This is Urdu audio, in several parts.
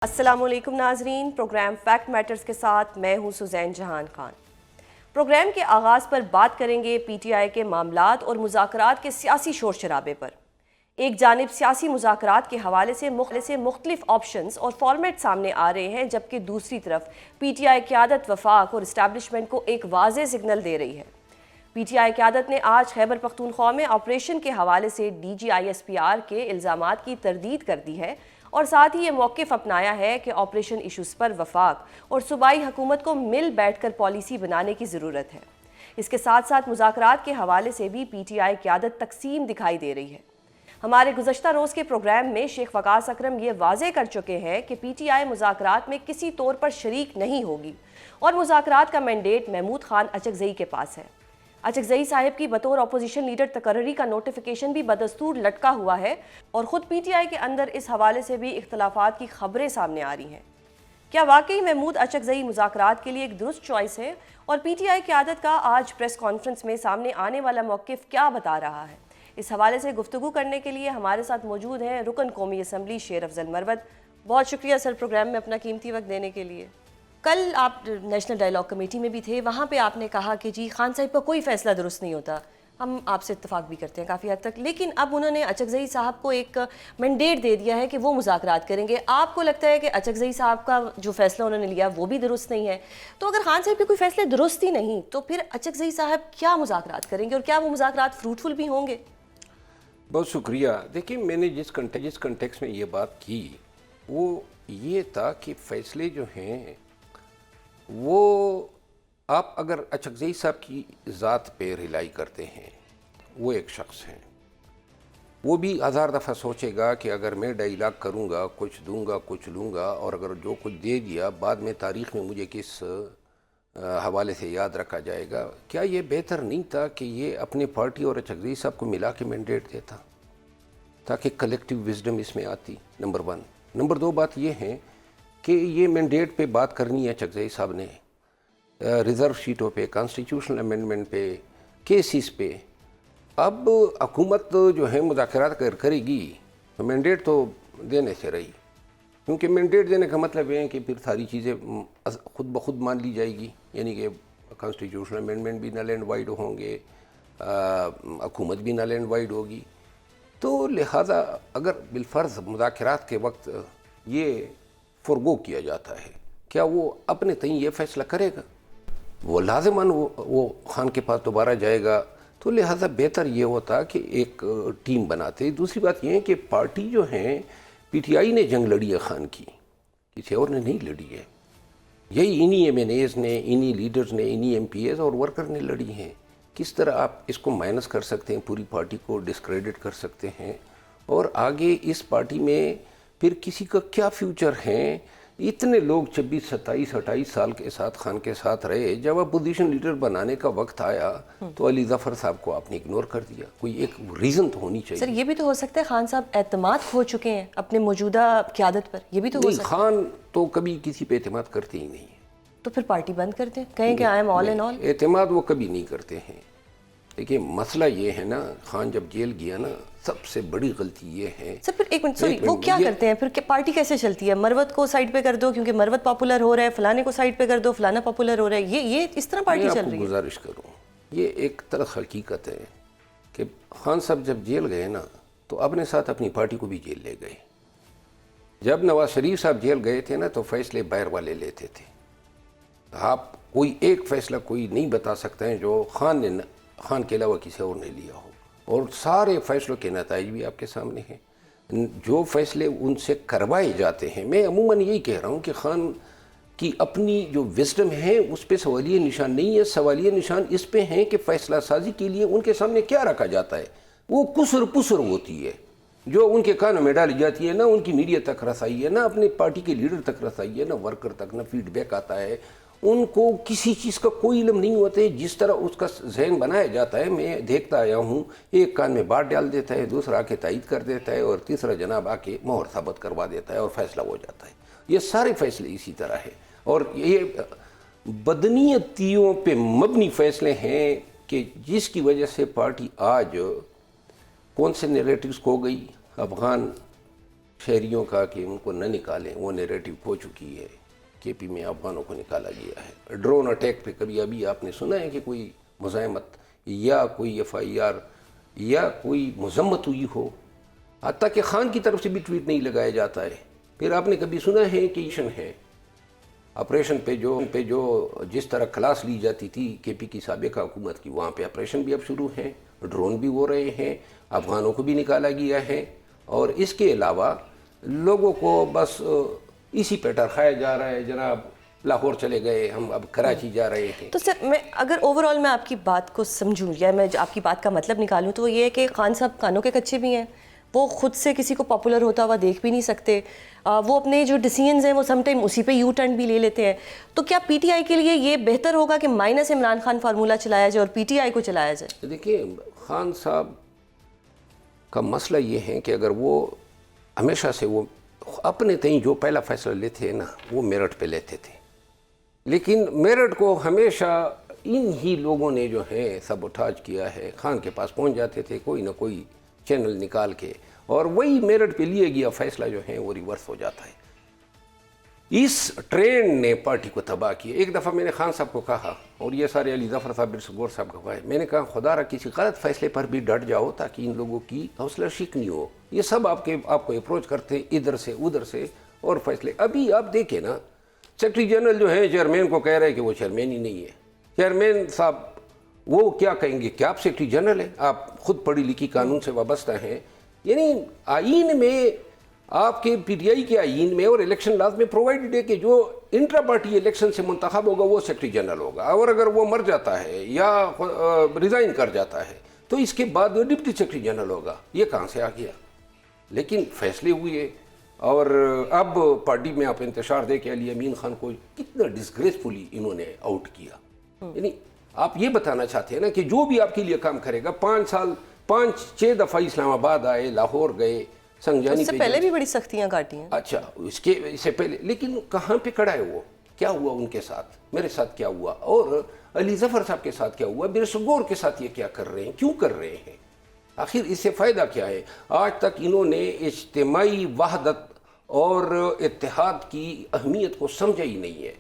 السلام علیکم ناظرین، پروگرام فیکٹ میٹرز کے ساتھ میں ہوں سزین جہان خان۔ پروگرام کے آغاز پر بات کریں گے پی ٹی آئی کے معاملات اور مذاکرات کے سیاسی شور شرابے پر۔ ایک جانب سیاسی مذاکرات کے حوالے سے مختلف آپشنز اور فارمیٹ سامنے آ رہے ہیں، جبکہ دوسری طرف پی ٹی آئی قیادت وفاق اور اسٹیبلشمنٹ کو ایک واضح سگنل دے رہی ہے۔ پی ٹی آئی قیادت نے آج خیبر پختونخوا میں آپریشن کے حوالے سے D G I S P R کے الزامات کی تردید کر دی ہے اور ساتھ ہی یہ موقف اپنایا ہے کہ آپریشن ایشوز پر وفاق اور صوبائی حکومت کو مل بیٹھ کر پالیسی بنانے کی ضرورت ہے۔ اس کے ساتھ ساتھ مذاکرات کے حوالے سے بھی پی ٹی آئی قیادت تقسیم دکھائی دے رہی ہے۔ ہمارے گزشتہ روز کے پروگرام میں شیخ وقاص اکرم یہ واضح کر چکے ہیں کہ پی ٹی آئی مذاکرات میں کسی طور پر شریک نہیں ہوگی اور مذاکرات کا مینڈیٹ محمود خان اچکزئی کے پاس ہے۔ اچکزئی صاحب کی بطور اپوزیشن لیڈر تقرری کا نوٹیفیکیشن بھی بدستور لٹکا ہوا ہے اور خود پی ٹی آئی کے اندر اس حوالے سے بھی اختلافات کی خبریں سامنے آ رہی ہیں۔ کیا واقعی محمود اچکزئی مذاکرات کے لیے ایک درست چوائس ہے، اور پی ٹی آئی قیادت کا آج پریس کانفرنس میں سامنے آنے والا موقف کیا بتا رہا ہے؟ اس حوالے سے گفتگو کرنے کے لیے ہمارے ساتھ موجود ہیں رکن قومی اسمبلی شیر افضل مروت۔ بہت شکریہ سر پروگرام میں اپنا قیمتی وقت دینے کے لیے۔ کل آپ نیشنل ڈائیلاگ کمیٹی میں بھی تھے، وہاں پہ آپ نے کہا کہ جی خان صاحب کا کوئی فیصلہ درست نہیں ہوتا۔ ہم آپ سے اتفاق بھی کرتے ہیں کافی حد تک، لیکن اب انہوں نے اچکزئی صاحب کو ایک مینڈیٹ دے دیا ہے کہ وہ مذاکرات کریں گے۔ آپ کو لگتا ہے کہ اچکزئی صاحب کا جو فیصلہ انہوں نے لیا وہ بھی درست نہیں ہے؟ تو اگر خان صاحب کے کوئی فیصلے درست ہی نہیں تو پھر اچکزئی صاحب کیا مذاکرات کریں گے، اور کیا وہ مذاکرات فروٹفل بھی ہوں گے؟ بہت شکریہ۔ دیکھیں، میں نے جس کنٹیکس میں یہ بات کی وہ یہ تھا کہ فیصلے جو ہیں وہ آپ اگر اچکزئی صاحب کی ذات پہ ریلائی کرتے ہیں، وہ ایک شخص ہیں، وہ بھی ہزار دفعہ سوچے گا کہ اگر میں ڈائیلاگ کروں گا، کچھ دوں گا، کچھ لوں گا، اور اگر جو کچھ دے دیا بعد میں تاریخ میں مجھے کس حوالے سے یاد رکھا جائے گا۔ کیا یہ بہتر نہیں تھا کہ یہ اپنے پارٹی اور اچکزئی صاحب کو ملا کے مینڈیٹ دیتا تاکہ کلیکٹیو وزڈم اس میں آتی؟ نمبر 1۔ نمبر 2 بات یہ ہے کہ یہ مینڈیٹ پہ بات کرنی ہے اچکزئی صاحب نے، ریزرو سیٹوں پہ، کانسٹیٹیوشنل امینڈمنٹ پہ، کیسز پہ۔ اب حکومت جو ہے مذاکرات کرے گی تو مینڈیٹ تو دینے سے رہی، کیونکہ مینڈیٹ دینے کا مطلب یہ ہے کہ پھر ساری چیزیں خود بخود مان لی جائے گی، یعنی کہ کانسٹیٹیوشنل امینڈمنٹ بھی نل اینڈ وائڈ ہوں گے، حکومت بھی نل اینڈ وائڈ ہوگی۔ تو لہٰذا اگر بالفرض مذاکرات کے وقت یہ فرگو کیا جاتا ہے، کیا وہ اپنے تئیں یہ فیصلہ کرے گا؟ وہ لازماً وہ خان کے پاس دوبارہ جائے گا۔ تو لہٰذا بہتر یہ ہوتا کہ ایک ٹیم بناتے۔ دوسری بات یہ ہے کہ پارٹی جو ہیں، پی ٹی آئی نے جنگ لڑی ہے خان کی، کسی اور نے نہیں لڑی ہے۔ یہی انہی ایم این ایز نے، انہی لیڈرز نے، انہی ایم پی ایز اور ورکر نے لڑی ہیں۔ کس طرح آپ اس کو مائنس کر سکتے ہیں، پوری پارٹی کو ڈسکریڈٹ کر سکتے ہیں، اور آگے اس پارٹی میں پھر کسی کا کیا فیوچر ہے؟ اتنے لوگ 26، 27، 28 سال کے ساتھ خان کے ساتھ رہے، جب اپوزیشن لیڈر بنانے کا وقت آیا تو علی ظفر صاحب کو آپ نے اگنور کر دیا۔ کوئی ایک ریزن تو ہونی چاہیے۔ سر یہ بھی تو ہو سکتا ہے خان صاحب اعتماد کھو چکے ہیں اپنے موجودہ قیادت پر، یہ بھی تو ہو سکتا ہے۔ خان تو کبھی کسی پہ اعتماد کرتے ہی نہیں ہیں۔ تو پھر پارٹی بند کر دیں، کہیں کہ آئی ایم آل ان آل۔ اعتماد وہ کبھی نہیں کرتے ہیں۔ دیکھیں مسئلہ یہ ہے نا، خان جب جیل گیا نا، سب سے بڑی غلطی یہ ہے۔ سر پھر ایک منٹ، سوری، وہ کیا کرتے ہیں پھر؟ پارٹی کیسے چلتی ہے؟ مروت کو سائڈ پہ کر دو کیونکہ مروت پاپولر ہو رہا ہے، فلانے کو سائڈ پہ کر دو فلانا پاپولر ہو رہا ہے، یہ اس طرح پارٹی چل رہی ہے؟ میں آپ کو گزارش کروں، یہ ایک طرح حقیقت ہے کہ خان صاحب جب جیل گئے نا تو اپنے ساتھ اپنی پارٹی کو بھی جیل لے گئے۔ جب نواز شریف صاحب جیل گئے تھے نا تو فیصلے باہر والے لیتے تھے۔ آپ کوئی ایک فیصلہ کوئی نہیں بتا سکتے ہیں جو خان کے علاوہ کسی اور نے لیا ہو، اور سارے فیصلوں کے نتائج بھی آپ کے سامنے ہیں۔ جو فیصلے ان سے کروائے جاتے ہیں، میں عموماً یہی کہہ رہا ہوں کہ خان کی اپنی جو وزڈم ہے اس پہ سوالیہ نشان نہیں ہے، سوالیہ نشان اس پہ ہیں کہ فیصلہ سازی کے لیے ان کے سامنے کیا رکھا جاتا ہے۔ وہ کسر پسر ہوتی ہے جو ان کے کانوں میں ڈالی جاتی ہے، نہ ان کی میڈیا تک رسائی ہے، نہ اپنے پارٹی کے لیڈر تک رسائی ہے، نہ ورکر تک، نہ فیڈ بیک آتا ہے۔ ان کو کسی چیز کا کوئی علم نہیں ہوتا ہے۔ جس طرح اس کا ذہن بنایا جاتا ہے، میں دیکھتا آیا ہوں، ایک کان میں بات ڈال دیتا ہے، دوسرا آ کے تائید کر دیتا ہے، اور تیسرا جناب آ کے مہر ثابت کروا دیتا ہے اور فیصلہ ہو جاتا ہے۔ یہ سارے فیصلے اسی طرح ہیں، اور یہ بدنیتیوں پہ مبنی فیصلے ہیں کہ جس کی وجہ سے پارٹی آج کون سے نیریٹیوز کھو گئی؟ افغان شہریوں کا کہ ان کو نہ نکالیں، وہ نیریٹو کھو چکی ہے. کے پی میں افغانوں کو نکالا گیا ہے. ڈرون اٹیک پہ کبھی ابھی آپ نے سنا ہے کہ کوئی مزاحمت یا کوئی ایف آئی آر یا کوئی مذمت ہوئی ہو؟ حتیٰ کہ خان کی طرف سے بھی ٹویٹ نہیں لگایا جاتا ہے. پھر آپ نے کبھی سنا ہے کہ ایشن ہے آپریشن پہ جو جس طرح کلاس لی جاتی تھی کے پی کی سابقہ حکومت کی، وہاں پہ آپریشن بھی اب شروع ہیں، ڈرون بھی ہو رہے ہیں، افغانوں کو بھی نکالا گیا ہے. اور اس کے علاوہ لوگوں کو بس اسی پہ ٹرخایا جا رہا ہے، جناب لاہور چلے گئے، ہم اب کراچی جا رہے ہیں. تو سر میں اگر اوور آل میں آپ کی بات کو سمجھوں یا میں آپ کی بات کا مطلب نکالوں تو وہ یہ ہے کہ خان صاحب کانوں کے کچے بھی ہیں، وہ خود سے کسی کو پاپولر ہوتا ہوا دیکھ بھی نہیں سکتے، وہ اپنے جو ڈیسیژنز ہیں وہ سم ٹائم اسی پہ یو ٹرن بھی لے لیتے ہیں. تو کیا پی ٹی آئی کے لیے یہ بہتر ہوگا کہ مائنس عمران خان فارمولہ چلایا جائے اور پی ٹی آئی کو چلایا جائے؟ دیکھیے خان صاحب کا مسئلہ یہ ہے کہ اگر وہ ہمیشہ سے وہ اپنے تئیں جو پہلا فیصلہ لیتے ہیں نا وہ میرٹھ پہ لیتے تھے، لیکن میرٹھ کو ہمیشہ ان ہی لوگوں نے جو ہے سبوٹاج کیا ہے. خان کے پاس پہنچ جاتے تھے کوئی نہ کوئی چینل نکال کے، اور وہی میرٹھ پہ لیے گیا فیصلہ جو ہے وہ ریورس ہو جاتا ہے. اس ٹرینڈ نے پارٹی کو تباہ کیا. ایک دفعہ میں نے خان صاحب کو کہا، اور یہ سارے علی ظفر صاحب برسگور صاحب کا کہا ہے، میں نے کہا خدا را کسی غلط فیصلے پر بھی ڈٹ جاؤ تاکہ ان لوگوں کی حوصلہ شکنی ہو. یہ سب آپ کو اپروچ کرتے ہیں ادھر سے ادھر سے اور فیصلے. ابھی آپ دیکھیں نا سیکرٹری جنرل جو ہے چیئرمین کو کہہ رہے ہیں کہ وہ چیئرمین ہی نہیں ہے. چیئرمین صاحب وہ کیا کہیں گے کہ آپ سیکرٹری جنرل ہیں، آپ خود پڑھی لکھی قانون سے وابستہ ہیں. یعنی آئین میں آپ کے پی ٹی آئی کے آئین میں اور الیکشن لاز میں پرووائڈڈ ہے کہ جو انٹرا پارٹی الیکشن سے منتخب ہوگا وہ سیکرٹری جنرل ہوگا، اور اگر وہ مر جاتا ہے یا ریزائن کر جاتا ہے تو اس کے بعد وہ ڈپٹی سیکرٹری جنرل ہوگا. یہ کہاں سے آ گیا؟ لیکن فیصلے ہوئے. اور اب پارٹی میں آپ انتشار دے کہ علی امین خان کو کتنا ڈسگریسفلی انہوں نے آؤٹ کیا. یعنی آپ یہ بتانا چاہتے ہیں نا کہ جو بھی آپ کے لیے کام کرے گا، 5-6 دفعہ اسلام آباد آئے، لاہور گئے، سنجانی اس سے پہلے بھی بڑی سختیاں کاٹی ہیں. اچھا اس سے پہلے، لیکن کہاں پہ کھڑا ہے وہ؟ کیا ہوا ان کے ساتھ؟ میرے ساتھ کیا ہوا؟ اور علی ظفر صاحب کے ساتھ کیا ہوا؟ برسگور کے ساتھ یہ کیا کر رہے ہیں؟ کیوں کر رہے ہیں؟ آخر اس سے فائدہ کیا ہے؟ آج تک انہوں نے اجتماعی وحدت اور اتحاد کی اہمیت کو سمجھا ہی نہیں ہے.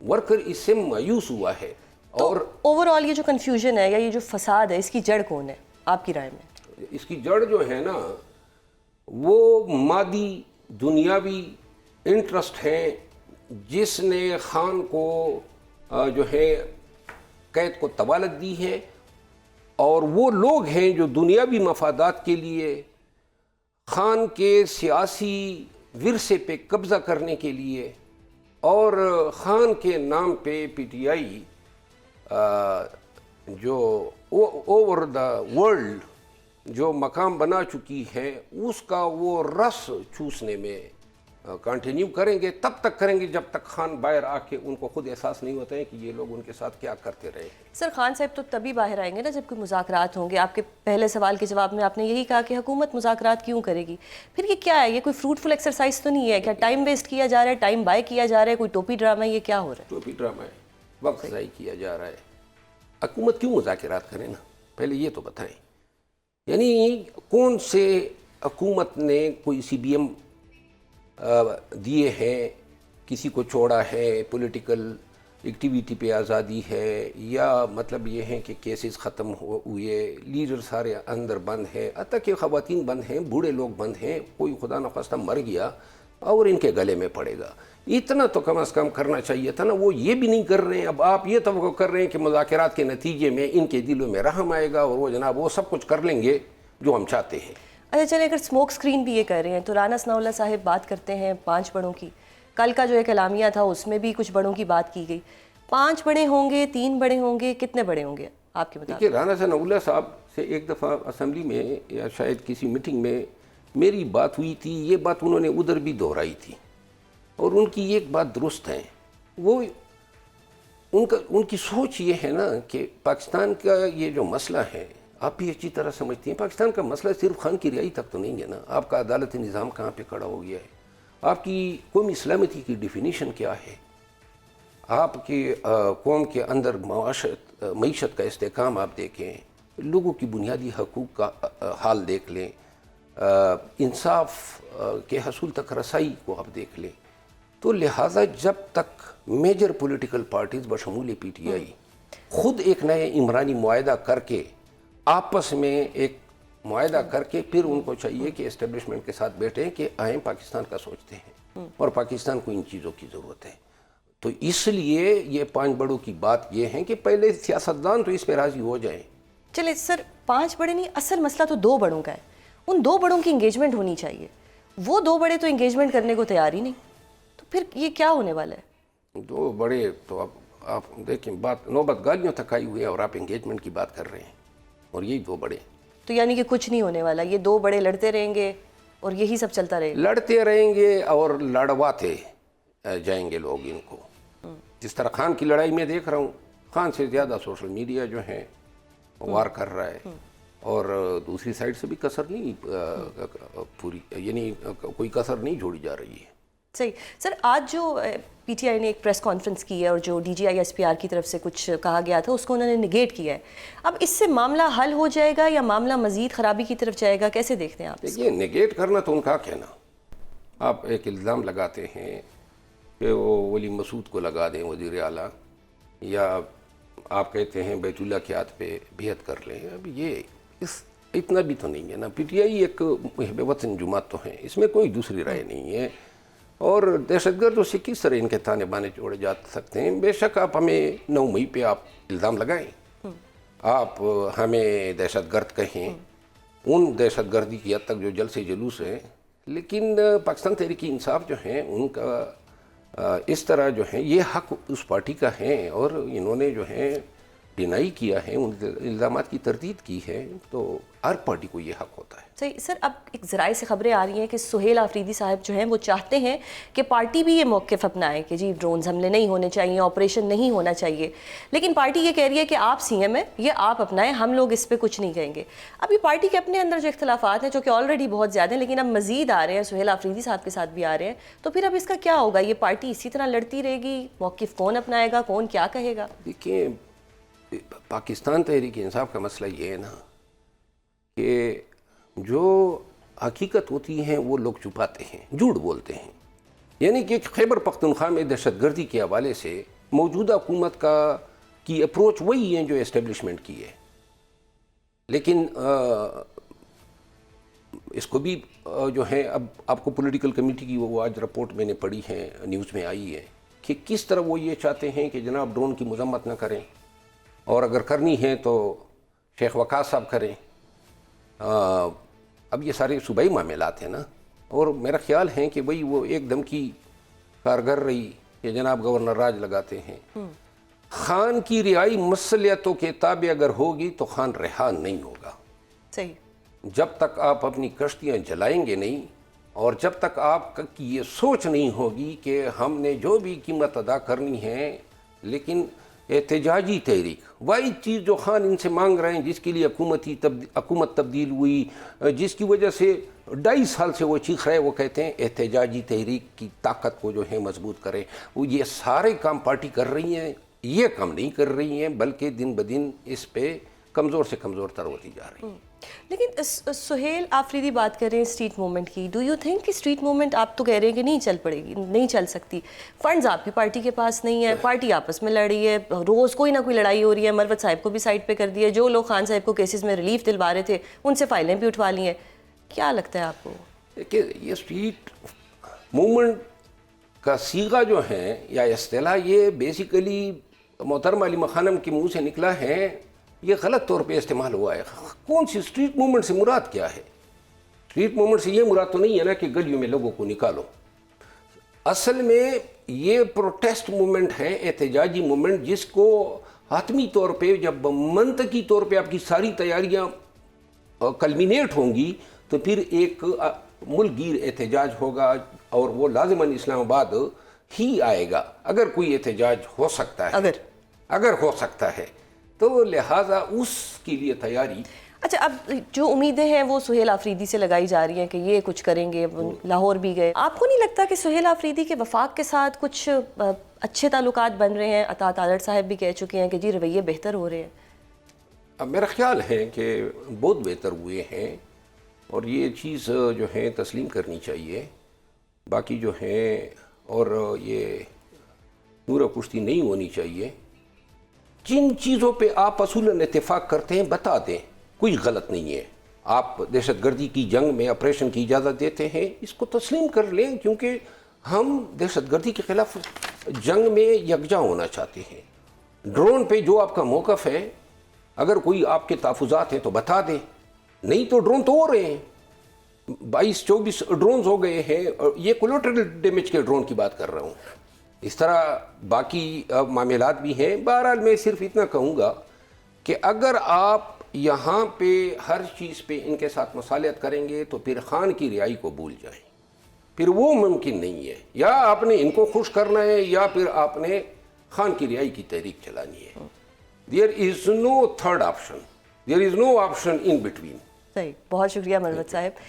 ورکر اس سے مایوس ہوا ہے. اور اوور آل یہ جو کنفیوژن ہے یا یہ جو فساد ہے اس کی جڑ کون ہے آپ کی رائے میں؟ اس کی جڑ جو ہے نا وہ مادی دنیاوی انٹرسٹ ہیں جس نے خان کو جو ہے قید کو طوالت دی ہے، اور وہ لوگ ہیں جو دنیاوی مفادات کے لیے خان کے سیاسی ورثے پہ قبضہ کرنے کے لیے اور خان کے نام پہ پی ٹی آئی جو اوور دا ورلڈ جو مقام بنا چکی ہے اس کا وہ رس چوسنے میں کنٹینیو کریں گے. تب تک کریں گے جب تک خان باہر آ کے ان کو خود احساس نہیں ہوتا ہے کہ یہ لوگ ان کے ساتھ کیا کرتے رہے. سر خان صاحب تو تبھی باہر آئیں گے نا جب کوئی مذاکرات ہوں گے. آپ کے پہلے سوال کے جواب میں آپ نے یہی کہا کہ حکومت مذاکرات کیوں کرے گی؟ پھر یہ کیا ہے؟ یہ کوئی فروٹفل ایکسرسائز تو نہیں ہے؟ کیا ٹائم ویسٹ کیا جا رہا ہے، ٹائم بائی کیا جا رہا ہے، کوئی ٹوپی ڈرامہ ہے؟ یہ کیا ہو رہا ہے؟ ٹوپی ڈرامہ ہے، وقت ضائع کیا جا رہا ہے. حکومت کیوں مذاکرات کرے نا؟ پہلے یہ تو بتائیں. یعنی کون سے حکومت نے کوئی سی بی ایم دیے ہیں، کسی کو چھوڑا ہے، پولیٹیکل ایکٹیویٹی پہ آزادی ہے، یا مطلب یہ ہے کہ کیسز ختم ہوئے، لیڈر سارے اندر بند ہیں، حتیٰ کہ خواتین بند ہیں، بوڑھے لوگ بند ہیں، کوئی خدا نخواستہ مر گیا اور ان کے گلے میں پڑے گا. اتنا تو کم از کم کرنا چاہیے تھا نا. وہ یہ بھی نہیں کر رہے ہیں. اب آپ یہ توقع کر رہے ہیں کہ مذاکرات کے نتیجے میں ان کے دلوں میں رحم آئے گا اور وہ جناب وہ سب کچھ کر لیں گے جو ہم چاہتے ہیں. اچھا چلیں، اگر اسموک اسکرین بھی یہ کر رہے ہیں تو رانا ثناء اللہ صاحب بات کرتے ہیں 5 بڑوں کی. کل کا جو ایک اعلامیہ تھا اس میں بھی کچھ بڑوں کی بات کی گئی. 5 بڑے ہوں گے، 3 بڑے ہوں گے، کتنے بڑے ہوں گے آپ کے مطابق؟ رانا ثناء اللہ صاحب سے ایک دفعہ اسمبلی میں یا شاید کسی میٹنگ میں میری بات ہوئی تھی. یہ بات انہوں نے ادھر بھی دہرائی تھی، اور ان کی ایک بات درست ہے. وہ ان کی سوچ یہ ہے نا کہ پاکستان کا یہ جو مسئلہ ہے آپ بھی اچھی طرح سمجھتی ہیں. پاکستان کا مسئلہ صرف خان کی رہائی تک تو نہیں ہے نا. آپ کا عدالتی نظام کہاں پہ کھڑا ہو گیا ہے؟ آپ کی قومی سلامتی کی ڈیفینیشن کیا ہے؟ آپ کی قوم کے اندر معیشت کا استحکام آپ دیکھیں، لوگوں کی بنیادی حقوق کا حال دیکھ لیں. انصاف کے حصول تک رسائی کو آپ دیکھ لیں، تو لہٰذا جب تک میجر پولیٹیکل پارٹیز بشمول پی ٹی آئی خود ایک نئے عمرانی معاہدہ کر کے آپس میں ایک معاہدہ کر کے پھر ان کو چاہیے کہ اسٹیبلشمنٹ کے ساتھ بیٹھیں کہ آئیں پاکستان کا سوچتے ہیں اور پاکستان کو ان چیزوں کی ضرورت ہے. تو اس لیے یہ 5 بڑوں کی بات یہ ہے کہ پہلے سیاستدان تو اس پہ راضی ہو جائیں. چلے سر 5 بڑے نہیں، اصل مسئلہ تو 2 بڑوں کا ہے. ان 2 بڑوں کی انگیجمنٹ ہونی چاہیے. وہ 2 بڑے تو انگیجمنٹ کرنے کو تیار ہی نہیں، تو پھر یہ کیا ہونے والا ہے؟ 2 بڑے تو اب آپ دیکھیں بات نوبت گالیوں تک آئی ہوئی ہے اور آپ انگیجمنٹ کی بات کر رہے ہیں، اور یہی 2 بڑے. تو یعنی کہ کچھ نہیں ہونے والا، یہ 2 بڑے لڑتے رہیں گے اور یہی سب چلتا رہے گا؟ لڑتے رہیں گے اور لڑواتے جائیں گے لوگ ان کو. جس طرح خان کی لڑائی میں دیکھ رہا ہوں، خان سے زیادہ سوشل میڈیا جو ہے وار کر رہا ہے، اور دوسری سائڈ سے بھی کسر نہیں پوری، یعنی کوئی کسر نہیں چھوڑی جا رہی ہے. صحیح. سر آج جو پی ٹی آئی نے ایک پریس کانفرنس کی ہے اور جو D G I S P R کی طرف سے کچھ کہا گیا تھا اس کو انہوں نے نگیٹ کیا ہے. اب اس سے معاملہ حل ہو جائے گا یا معاملہ مزید خرابی کی طرف جائے گا؟ کیسے دیکھتے ہیں آپ؟ دیکھیے نگیٹ کرنا تو ان کا کہنا، آپ ایک الزام لگاتے ہیں کہ وہ ولی مسعود کو لگا دیں وزیر اعلیٰ، یا آپ کہتے ہیں بیت اللہ کے ہاتھ پہ بیعت کر لیں. اب یہ اتنا بھی تو نہیں ہے نا. پی ٹی آئی ایک محب وطن جماعت تو ہے، اس میں کوئی دوسری رائے نہیں ہے. اور دہشت گرد سے کس طرح ان کے تانے بانے جوڑے جا سکتے ہیں؟ بے شک آپ ہمیں 9 مئی پہ آپ الزام لگائیں، آپ ہمیں دہشت گرد کہیں، ان دہشت گردی کی حد تک جو جلسے جلوس ہیں، لیکن پاکستان تحریک انصاف جو ہیں ان کا اس طرح جو ہے یہ حق اس پارٹی کا ہے، اور انہوں نے جو ہے ڈینائی کیا ہے، ان الزامات کی تردید کی ہے، تو ہر پارٹی کو یہ حق ہوتا ہے. صحیح. سر اب ایک ذرائع سے خبریں آ رہی ہیں کہ سہیل آفریدی صاحب جو ہیں وہ چاہتے ہیں کہ پارٹی بھی یہ موقف اپنائے کہ جی ڈرونز حملے نہیں ہونے چاہیے، آپریشن نہیں ہونا چاہیے، لیکن پارٹی یہ کہہ رہی ہے کہ آپ سی ایم ہیں، یہ آپ اپنائیں، ہم لوگ اس پہ کچھ نہیں کہیں گے. اب یہ پارٹی کے اپنے اندر جو اختلافات ہیں جو کہ آلریڈی بہت زیادہ ہیں، لیکن اب مزید آ رہے ہیں، سہیل آفریدی صاحب کے ساتھ بھی آ رہے ہیں، تو پھر اب اس کا کیا ہوگا؟ یہ پارٹی اسی طرح لڑتی رہے گی؟ موقف کون اپنائے گا؟ کون کیا کہے گا؟ دیکھیں پاکستان تحریک انصاف کا مسئلہ یہ ہے نا کہ جو حقیقت ہوتی ہیں وہ لوگ چھپاتے ہیں، جھوٹ بولتے ہیں. یعنی کہ خیبر پختونخوا میں دہشت گردی کے حوالے سے موجودہ حکومت کی اپروچ وہی ہے جو اسٹیبلشمنٹ کی ہے، لیکن اس کو بھی جو ہے اب آپ کو پولیٹیکل کمیٹی کی وہ آج رپورٹ میں نے پڑھی ہے، نیوز میں آئی ہے کہ کس طرح وہ یہ چاہتے ہیں کہ جناب ڈرون کی مذمت نہ کریں، اور اگر کرنی ہے تو شیخ وقاص صاحب کریں. اب یہ سارے صوبائی معاملات ہیں نا، اور میرا خیال ہے کہ بھئی وہ ایک دم کی کارگر رہی کہ جناب گورنر راج لگاتے ہیں. خان کی رہائی مسلیتوں کے تابع اگر ہوگی تو خان رہا نہیں ہوگا. صحیح. جب تک آپ اپنی کشتیاں جلائیں گے نہیں، اور جب تک آپ کی یہ سوچ نہیں ہوگی کہ ہم نے جو بھی قیمت ادا کرنی ہے، لیکن احتجاجی تحریک واحد چیز جو خان ان سے مانگ رہے ہیں، جس کے لیے حکومت تبدیل ہوئی، جس کی وجہ سے 2.5 سال سے وہ چیخ رہے، وہ کہتے ہیں احتجاجی تحریک کی طاقت کو جو ہے مضبوط کریں. وہ یہ سارے کام پارٹی کر رہی ہیں، یہ کام نہیں کر رہی ہیں، بلکہ دن بدن اس پہ کمزور سے کمزور تر ہوتی جا رہی ہیں. لیکن سہیل آفریدی بات کر رہے ہیں اسٹریٹ موومنٹ کی. ڈو یو تھنک کہ اسٹریٹ موومنٹ آپ تو کہہ رہے ہیں کہ نہیں چل پڑے گی، نہیں چل سکتی، فنڈز آپ کی پارٹی کے پاس نہیں ہے، پارٹی آپس میں لڑ رہی ہے، روز کوئی نہ کوئی لڑائی ہو رہی ہے، مروت صاحب کو بھی سائڈ پہ کر دیا، جو لوگ خان صاحب کو کیسز میں ریلیف دلوا رہے تھے ان سے فائلیں بھی اٹھوا لی ہیں. کیا لگتا ہے آپ کو؟ کہ یہ اسٹریٹ موومنٹ کا صیغہ جو ہے یا اصطلاح، یہ بیسیکلی محترم علی خانم کے منہ سے نکلا ہے، یہ غلط طور پہ استعمال ہوا ہے. کون سی اسٹریٹ موومنٹ سے مراد کیا ہے؟ اسٹریٹ موومنٹ سے یہ مراد تو نہیں ہے نا کہ گلیوں میں لوگوں کو نکالو. اصل میں یہ پروٹیسٹ موومنٹ ہے، احتجاجی موومنٹ، جس کو حتمی طور پہ جب منطقی طور پہ آپ کی ساری تیاریاں کلمینیٹ ہوں گی تو پھر ایک ملک گیر احتجاج ہوگا، اور وہ لازماً اسلام آباد ہی آئے گا اگر کوئی احتجاج ہو سکتا ہے، اگر ہو سکتا ہے تو لہٰذا اس کے لیے تیاری. اچھا، اب جو امیدیں ہیں وہ سہیل آفریدی سے لگائی جا رہی ہیں کہ یہ کچھ کریں گے، لاہور بھی گئے. آپ کو نہیں لگتا کہ سہیل آفریدی کے وفاق کے ساتھ کچھ اچھے تعلقات بن رہے ہیں؟ عطا طالر صاحب بھی کہہ چکے ہیں کہ جی رویے بہتر ہو رہے ہیں. اب میرا خیال ہے کہ بہت بہتر ہوئے ہیں، اور یہ چیز جو ہے تسلیم کرنی چاہیے. باقی جو ہیں اور یہ نورہ کشتی نہیں ہونی چاہیے. جن چیزوں پہ آپ اصولاً اتفاق کرتے ہیں بتا دیں, کوئی غلط نہیں ہے. آپ دہشت گردی کی جنگ میں آپریشن کی اجازت دیتے ہیں, اس کو تسلیم کر لیں, کیونکہ ہم دہشت گردی کے خلاف جنگ میں یکجا ہونا چاہتے ہیں. ڈرون پہ جو آپ کا موقف ہے, اگر کوئی آپ کے تحفظات ہیں تو بتا دیں, نہیں تو ڈرون تو ہو رہے ہیں, 22-24 ڈرونز ہو گئے ہیں, اور یہ کولیٹرل ڈیمیج کے ڈرون کی بات کر رہا ہوں. اس طرح باقی معاملات بھی ہیں. بہرحال میں صرف اتنا کہوں گا کہ اگر آپ یہاں پہ ہر چیز پہ ان کے ساتھ مصالحت کریں گے تو پھر خان کی رہائی کو بھول جائیں, پھر وہ ممکن نہیں ہے. یا آپ نے ان کو خوش کرنا ہے یا پھر آپ نے خان کی رہائی کی تحریک چلانی ہے. There is no third option, there is no option in between. صحیح, بہت شکریہ مروت صاحب.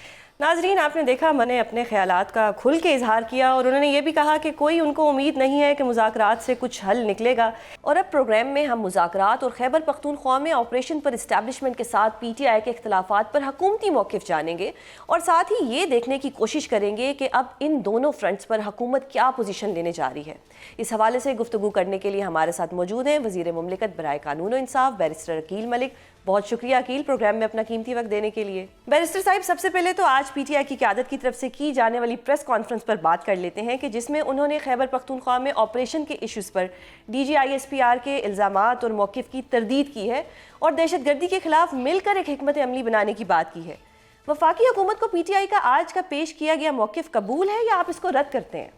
ناظرین, آپ نے دیکھا میں نے اپنے خیالات کا کھل کے اظہار کیا, اور انہوں نے یہ بھی کہا کہ کوئی ان کو امید نہیں ہے کہ مذاکرات سے کچھ حل نکلے گا. اور اب پروگرام میں ہم مذاکرات اور خیبر پختونخوا میں آپریشن پر اسٹیبلشمنٹ کے ساتھ پی ٹی آئی کے اختلافات پر حکومتی موقف جانیں گے, اور ساتھ ہی یہ دیکھنے کی کوشش کریں گے کہ اب ان دونوں فرنٹس پر حکومت کیا پوزیشن لینے جا رہی ہے. اس حوالے سے گفتگو کرنے کے لیے ہمارے ساتھ موجود ہیں وزیر مملکت برائے قانون و انصاف بیرسٹر عقیل ملک. بہت شکریہ عقیل پروگرام میں اپنا قیمتی وقت دینے کے لیے. بیرسٹر صاحب, سب سے پہلے تو آج پی ٹی آئی کی قیادت کی طرف سے کی جانے والی پریس کانفرنس پر بات کر لیتے ہیں کہ جس میں انہوں نے خیبر پختونخوا میں آپریشن کے ایشوز پر D G I S P R کے الزامات اور موقف کی تردید کی ہے, اور دہشت گردی کے خلاف مل کر ایک حکمت عملی بنانے کی بات کی ہے. وفاقی حکومت کو پی ٹی آئی کا آج کا پیش کیا گیا موقف قبول ہے یا آپ اس کو رد کرتے ہیں؟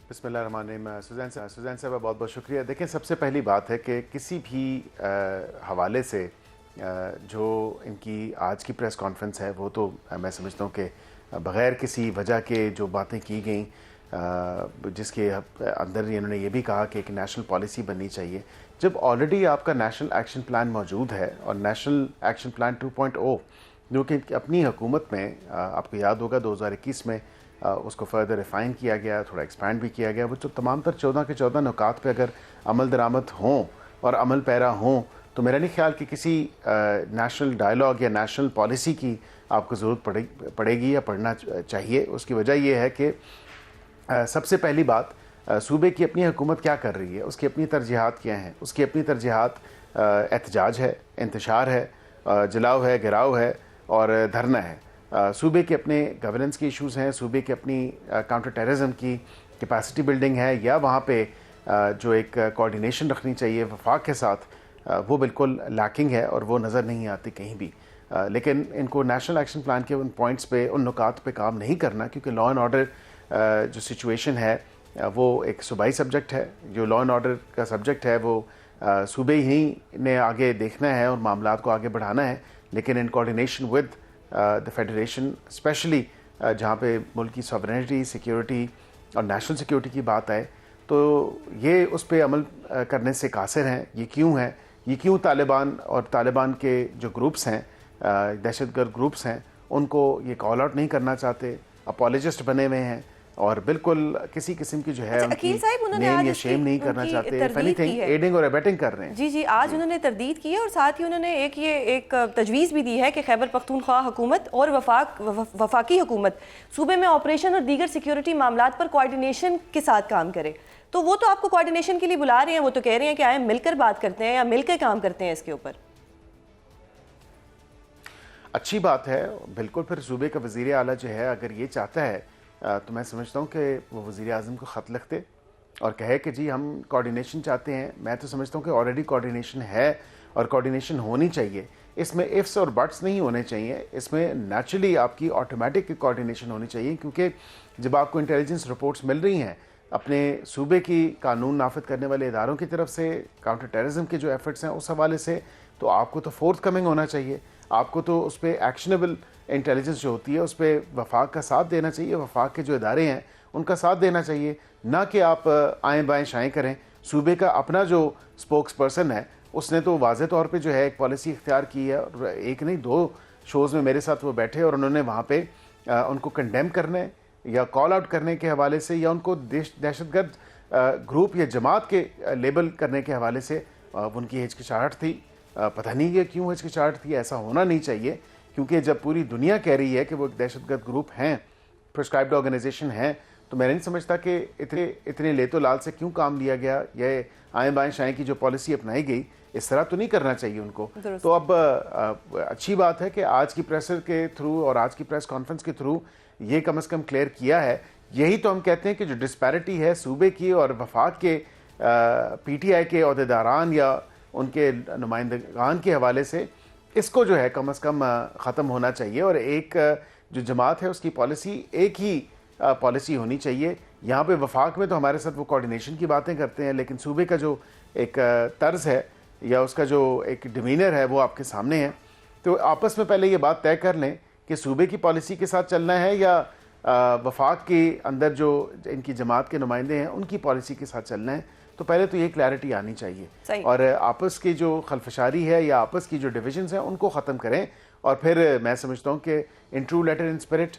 بسم اللہ الرحمن الرحیم. سوزین صاحبہ بہت بہت شکریہ. دیکھیں, سب سے پہلی بات ہے کہ کسی بھی حوالے سے جو ان کی آج کی پریس کانفرنس ہے وہ تو میں سمجھتا ہوں کہ بغیر کسی وجہ کے جو باتیں کی گئیں, جس کے اندر انہوں نے یہ بھی کہا کہ ایک نیشنل پالیسی بننی چاہیے, جب آلریڈی آپ کا نیشنل ایکشن پلان موجود ہے, اور نیشنل ایکشن پلان 2.0 جو کہ اپنی حکومت میں آپ کو یاد ہوگا 2021 میں اس کو فردر ریفائن کیا گیا, تھوڑا ایکسپینڈ بھی کیا گیا, وہ جو تمام تر 14 کے 14 نکات پہ اگر عمل درآمد ہوں اور عمل پیرا ہوں تو میرا نہیں خیال کہ کسی نیشنل ڈائلاگ یا نیشنل پالیسی کی آپ کو ضرورت پڑے گی یا پڑھنا چاہیے. اس کی وجہ یہ ہے کہ سب سے پہلی بات, صوبے کی اپنی حکومت کیا کر رہی ہے, اس کی اپنی ترجیحات کیا ہیں. اس کی اپنی ترجیحات احتجاج ہے, انتشار ہے, جلاؤ ہے, گھراؤ ہے اور دھرنا ہے. صوبے کے اپنے گورننس کے ایشوز ہیں, صوبے کے اپنی کاؤنٹر ٹیررزم کی کیپیسٹی بلڈنگ ہے, یا وہاں پہ جو ایک کوارڈینیشن رکھنی چاہیے وفاق کے ساتھ, وہ بالکل لیکنگ ہے اور وہ نظر نہیں آتی کہیں بھی. لیکن ان کو نیشنل ایکشن پلان کے ان پوائنٹس پہ, ان نکات پہ کام نہیں کرنا, کیونکہ لا اینڈ آرڈر جو سچویشن ہے وہ ایک صوبائی سبجیکٹ ہے. جو لا اینڈ آرڈر کا سبجیکٹ ہے وہ صوبے ہی نے آگے دیکھنا ہے اور معاملات کو آگے بڑھانا ہے, لیکن in coordination with the federation, especially جہاں پہ ملک کی سوورنٹی, سیکیورٹی اور نیشنل سیکیورٹی کی بات آئے, تو یہ اس پہ عمل کرنے سے قاصر ہیں. یہ کیوں ہے, یہ کیوں طالبان اور طالبان کے جو گروپس ہیں, دہشت گرد گروپس ہیں, ان کو یہ کال آؤٹ نہیں کرنا چاہتے, اپالوجسٹ بنے ہوئے ہیں, اور بالکل کسی قسم کی جو ہے ان کی نیم یا شیم نہیں کرنا چاہتے, if anything ایڈنگ اور ایبیٹنگ کر رہے ہیں. جی آج انہوں نے تردید کی ہے, اور ساتھ ہی انہوں نے ایک تجویز بھی دی ہے کہ خیبر پختونخوا حکومت اور وفاقی حکومت صوبے میں آپریشن اور دیگر سیکیورٹی معاملات پر کوارڈینیشن کے ساتھ کام کرے. تو وہ تو آپ کو کوارڈینیشن کے لیے بلا رہے ہیں, وہ تو کہہ رہے ہیں کہ آئیں مل کر بات کرتے ہیں یا مل کے کام کرتے ہیں اس کے اوپر. اچھی بات ہے, بالکل. پھر صوبے کا وزیر اعلیٰ جو ہے اگر یہ چاہتا ہے تو میں سمجھتا ہوں کہ وہ وزیر اعظم کو خط لکھتے اور کہے کہ جی ہم کوارڈینیشن چاہتے ہیں. میں تو سمجھتا ہوں کہ آلریڈی کوارڈینیشن ہے اور کوارڈینیشن ہونی چاہیے. اس میں ifs اور buts نہیں ہونے چاہیے, اس میں نیچرلی آپ کی آٹومیٹک کوارڈینیشن ہونی چاہیے, کیونکہ جب آپ کو انٹیلیجنس رپورٹس مل رہی ہیں اپنے صوبے کی قانون نافذ کرنے والے اداروں کی طرف سے, کاؤنٹر ٹیررزم کے جو ایفرٹس ہیں اس حوالے سے, تو آپ کو تو فورتھ کمنگ ہونا چاہیے. آپ کو تو اس پہ ایکشنیبل انٹیلیجنس جو ہوتی ہے اس پہ وفاق کا ساتھ دینا چاہیے, وفاق کے جو ادارے ہیں ان کا ساتھ دینا چاہیے, نہ کہ آپ آئیں بائیں شائیں کریں. صوبے کا اپنا جو اسپوکس پرسن ہے اس نے تو واضح طور پہ جو ہے ایک پالیسی اختیار کی ہے, اور ایک نہیں 2 شوز میں میرے ساتھ وہ بیٹھے اور انہوں نے وہاں پہ ان کو کنڈیم کرنے یا کال آؤٹ کرنے کے حوالے سے, یا ان کو دہشت گرد گروپ یا جماعت کے لیبل کرنے کے حوالے سے ان کی ہچکچاہٹ تھی. پتہ نہیں کہ کیوں ہچکچاہٹ تھی, ایسا ہونا نہیں چاہیے, کیونکہ جب پوری دنیا کہہ رہی ہے کہ وہ ایک دہشت گرد گروپ ہیں, پرسکرائبڈ آرگنائزیشن ہیں, تو میں نہیں سمجھتا کہ اتنے لیت و لال سے کیوں کام لیا گیا. یہ آئیں بائیں شائیں کی جو پالیسی اپنائی گئی, اس طرح تو نہیں کرنا چاہیے ان کو. تو اب اچھی بات ہے کہ آج کی پریس کے تھرو اور آج کی پریس کانفرنس کے تھرو یہ کم از کم کلیئر کیا ہے. یہی تو ہم کہتے ہیں کہ جو ڈسپیرٹی ہے صوبے کی اور وفاق کے پی ٹی آئی کے عہدیداران یا ان کے نمائندگان کے حوالے سے, اس کو جو ہے کم از کم ختم ہونا چاہیے, اور ایک جو جماعت ہے اس کی پالیسی ایک ہی پالیسی ہونی چاہیے. یہاں پہ وفاق میں تو ہمارے ساتھ وہ کوارڈینیشن کی باتیں کرتے ہیں, لیکن صوبے کا جو ایک طرز ہے یا اس کا جو ایک ڈیمینر ہے وہ آپ کے سامنے ہے. تو آپس میں پہلے یہ بات طے کر لیں کہ صوبے کی پالیسی کے ساتھ چلنا ہے یا وفاق کے اندر جو ان کی جماعت کے نمائندے ہیں ان کی پالیسی کے ساتھ چلنا ہے. تو پہلے تو یہ کلیئرٹی آنی چاہیے, اور آپس کی جو خلفشاری ہے یا آپس کی جو ڈویژنز ہیں ان کو ختم کریں. اور پھر میں سمجھتا ہوں کہ in true letter in spirit